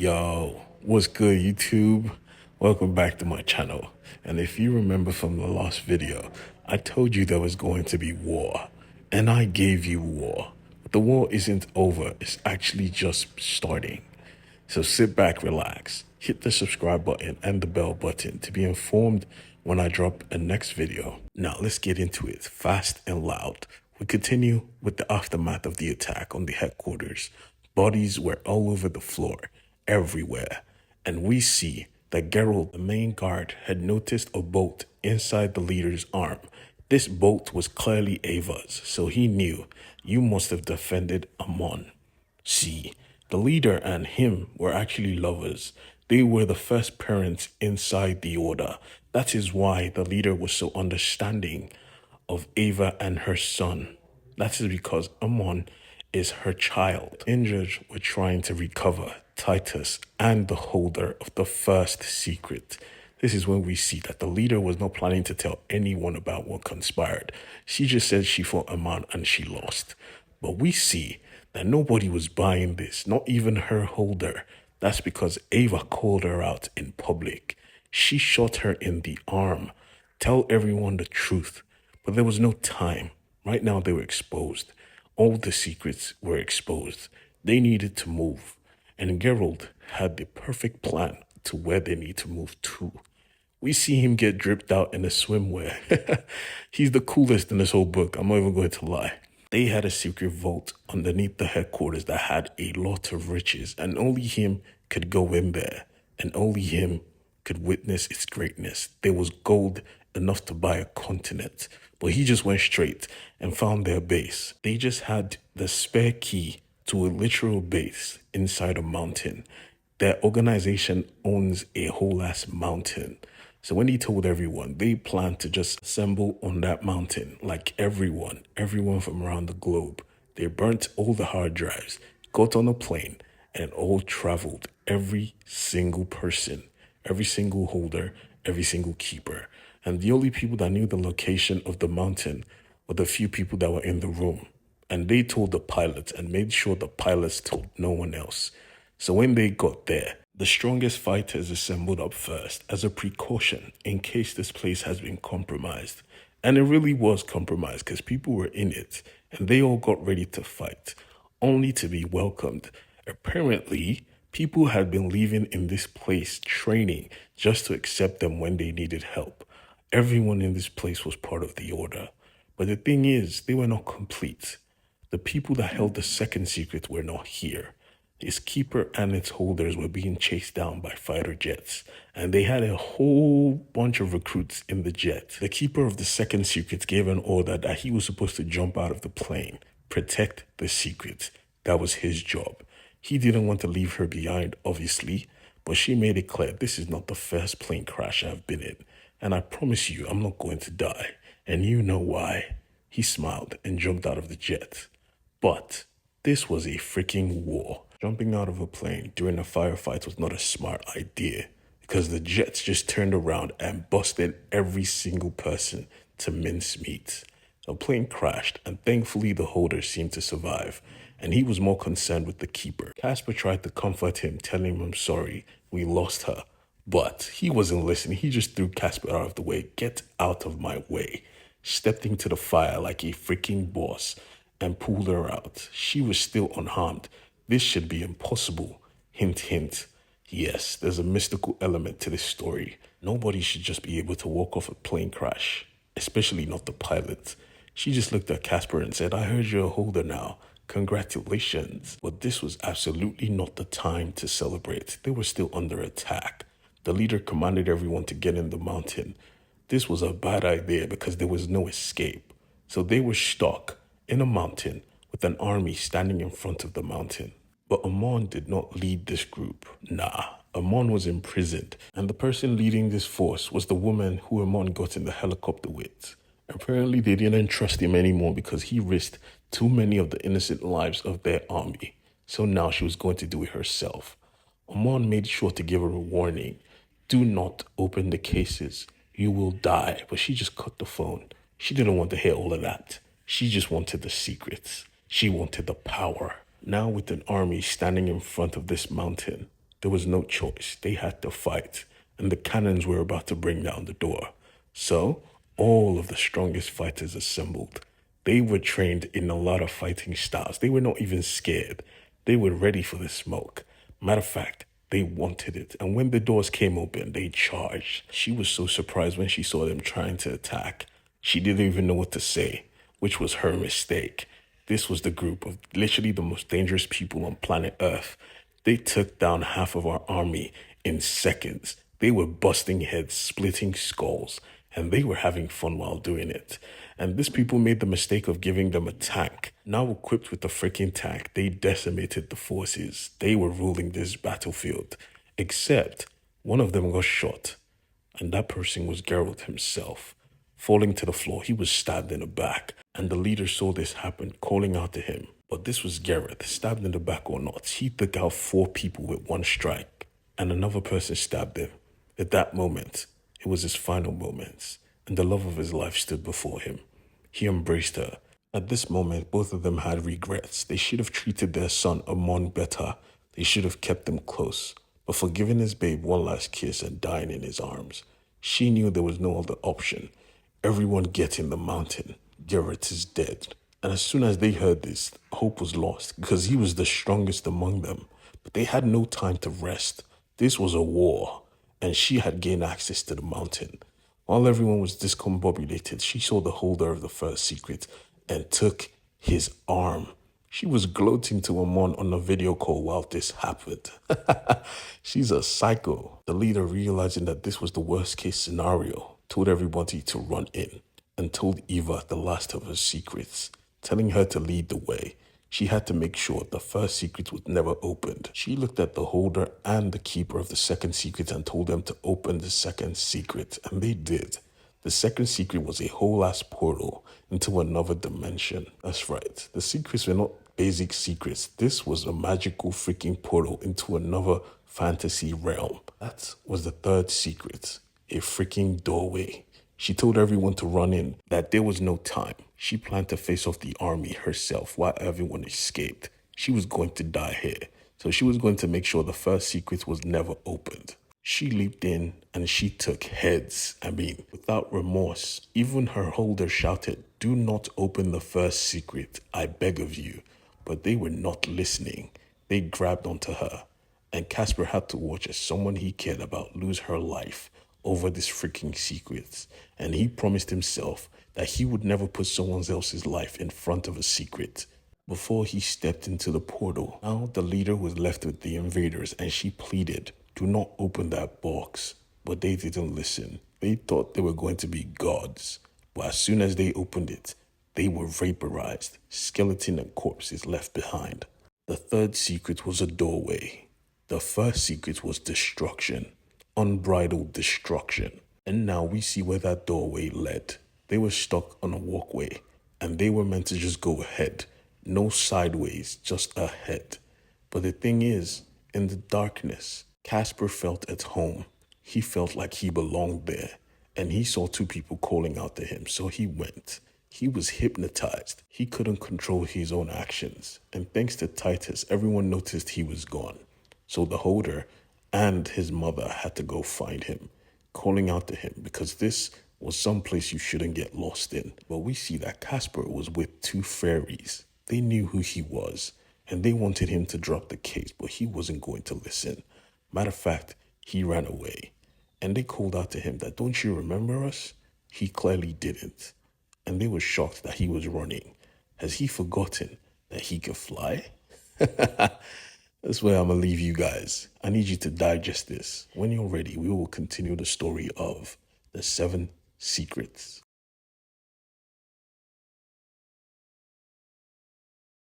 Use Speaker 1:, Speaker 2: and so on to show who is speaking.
Speaker 1: Yo, what's good YouTube? Welcome back to my channel. And if you remember from the last video, I told you there was going to be war. And I gave you war. But the war isn't over, it's actually just starting. So sit back, relax, hit the subscribe button and the bell button to be informed when I drop a next video. Now let's get into it fast and loud. We continue with the aftermath of the attack on the headquarters. Bodies were all over the floor, everywhere. And we see that Geralt, the main guard, had noticed a bolt inside the leader's arm. This bolt was clearly Ava's, so he knew you must have defended Amon. See, the leader and him were actually lovers. They were the first parents inside the order. That is why the leader was so understanding of Ava and her son. That is because Amon is her child. Injured were trying to recover Titus and the holder of the first secret. This is when we see that the leader was not planning to tell anyone about what conspired. She just said she fought Amon and she lost. But we see that nobody was buying this, not even her holder. That's because Ava called her out in public. She shot her in the arm. Tell everyone the truth. But there was no time. Right now they were exposed. All the secrets were exposed. They needed to move. And Geralt had the perfect plan to where they need to move to. We see him get dripped out in a swimwear. He's the coolest in this whole book. I'm not even going to lie. They had a secret vault underneath the headquarters that had a lot of riches, and only him could go in there, and only him could witness its greatness. There was gold enough to buy a continent, but he just went straight and found their base. They just had the spare key to a literal base inside a mountain. Their organization owns a whole ass mountain. So when he told everyone, they planned to just assemble on that mountain, like everyone from around the globe. They burnt all the hard drives, got on a plane, and all traveled, every single person, every single holder, every single keeper. And the only people that knew the location of the mountain were the few people that were in the room. And they told the pilots and made sure the pilots told no one else. So when they got there, the strongest fighters assembled up first as a precaution in case this place has been compromised. And it really was compromised because people were in it and they all got ready to fight, only to be welcomed. Apparently, people had been living in this place training just to accept them when they needed help. Everyone in this place was part of the order. But the thing is, they were not complete. The people that held the second secret were not here. Its keeper and its holders were being chased down by fighter jets, and they had a whole bunch of recruits in the jet. The keeper of the second secret gave an order that he was supposed to jump out of the plane, protect the secret. That was his job. He didn't want to leave her behind, obviously, but she made it clear this is not the first plane crash I've been in, and I promise you I'm not going to die, and you know why. He smiled and jumped out of the jet. But this was a freaking war. Jumping out of a plane during a firefight was not a smart idea because the jets just turned around and busted every single person to mincemeat. The plane crashed and thankfully the holder seemed to survive and he was more concerned with the keeper. Casper tried to comfort him, telling him, "I'm sorry, we lost her." But he wasn't listening. He just threw Casper out of the way. "Get out of my way." Stepped into the fire like a freaking boss and pulled her out. She was still unharmed. This should be impossible. Hint, hint. Yes, there's a mystical element to this story. Nobody should just be able to walk off a plane crash, especially not the pilot. She just looked at Casper and said, "I heard you're a holder now. Congratulations." But this was absolutely not the time to celebrate. They were still under attack. The leader commanded everyone to get in the mountain. This was a bad idea because there was no escape. So they were stuck in a mountain with an army standing in front of the mountain. But Amon did not lead this group. Nah, Amon was imprisoned, and the person leading this force was the woman who Amon got in the helicopter with. Apparently they didn't trust him anymore because he risked too many of the innocent lives of their army. So now she was going to do it herself. Amon made sure to give her a warning. "Do not open the cases. You will die." But she just cut the phone. She didn't want to hear all of that. She just wanted the secrets. She wanted the power. Now with an army standing in front of this mountain, There was no choice. They had to fight, and the cannons were about to bring down the door. So, all of the strongest fighters assembled. They were trained in a lot of fighting styles. They were not even scared. They were ready for the smoke. Matter of fact, they wanted it. And when the doors came open, they charged. She was so surprised when she saw them trying to attack. She didn't even know what to say, which was her mistake. This was the group of literally the most dangerous people on planet Earth. They took down half of our army in seconds. They were busting heads, splitting skulls, and they were having fun while doing it. And these people made the mistake of giving them a tank. Now equipped with a freaking tank, they decimated the forces. They were ruling this battlefield. Except one of them got shot, and that person was Geralt himself. Falling to the floor, he was stabbed in the back, and the leader saw this happen, calling out to him. But this was Gareth, stabbed in the back or not. He took out 4 people with one strike, and another person stabbed him. At that moment, it was his final moments, and the love of his life stood before him. He embraced her. At this moment, both of them had regrets. They should have treated their son Amon better. They should have kept him close. But for giving his babe one last kiss and dying in his arms, she knew there was no other option. Everyone get in the mountain. Geralt is dead. And as soon as they heard this, hope was lost because he was the strongest among them. But they had no time to rest. This was a war, and she had gained access to the mountain. While everyone was discombobulated, she saw the holder of the first secret and took his arm. She was gloating to Amon on a video call while this happened. She's a psycho. The leader, realizing that this was the worst case scenario, told everybody to run in and told Eva the last of her secrets, telling her to lead the way. She had to make sure the first secret was never opened. She looked at the holder and the keeper of the second secret and told them to open the second secret, and they did. The second secret was a whole ass portal into another dimension. That's right. The secrets were not basic secrets. This was a magical freaking portal into another fantasy realm. That was the third secret, a freaking doorway. She told everyone to run in, that there was no time. She planned to face off the army herself while everyone escaped. She was going to die here, so she was going to make sure the first secret was never opened. She leaped in and she took heads. Without remorse. Even her holder shouted, "Do not open the first secret, I beg of you." But they were not listening. They grabbed onto her, and Casper had to watch as someone he cared about lose her life over this freaking secret. And he promised himself that he would never put someone else's life in front of a secret. Before he stepped into the portal, now the leader was left with the invaders, and she pleaded, "Do not open that box." But they didn't listen. They thought they were going to be gods. But as soon as they opened it, they were vaporized, skeleton and corpses left behind. The third secret was a doorway. The first secret was destruction, unbridled destruction. And now we see where that doorway led. They were stuck on a walkway, and they were meant to just go ahead. No sideways, just ahead. But the thing is, in the darkness, Casper felt at home. He felt like he belonged there, and he saw 2 people calling out to him, so he went. He was hypnotized. He couldn't control his own actions, and thanks to Titus, everyone noticed he was gone. So the holder and his mother had to go find him, calling out to him because this was some place you shouldn't get lost in. But we see that Casper was with 2 fairies. They knew who he was, and they wanted him to drop the case, but he wasn't going to listen. Matter of fact, he ran away, and they called out to him that, "Don't you remember us?" He clearly didn't, and they were shocked that he was running. Has he forgotten that he could fly? That's where I'm gonna leave you guys. I need you to digest this. When you're ready, we will continue the story of the 7 secrets.